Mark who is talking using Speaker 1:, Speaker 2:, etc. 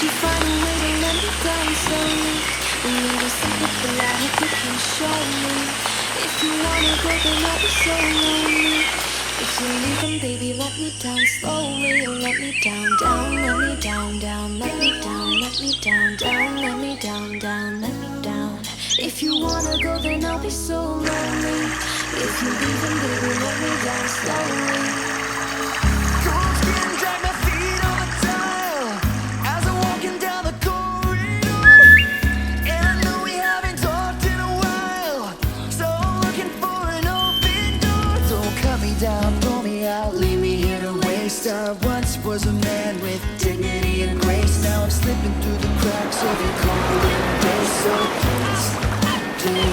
Speaker 1: you find a way to let me down slowly? A little secret that I hope you can show me. If you wanna go, then I'll be so lonely. If you're leaving, baby, let me down slowly. Let me down, down, let me down, down, let me down, let me down, down, let me down, down, let me down. If you wanna go, then I'll be so lonely. If you're leaving, baby, let me down slowly.
Speaker 2: Cold skin drag my feet on the tile as I'm walking down the corridor. And I know we haven't talked in a while, so I'm looking for an open door. Don't cut me down, throw me out, leave me here to waste. I once was a man with dignity and grace. Now I'm slipping through the cracks of your cold embrace. So please, please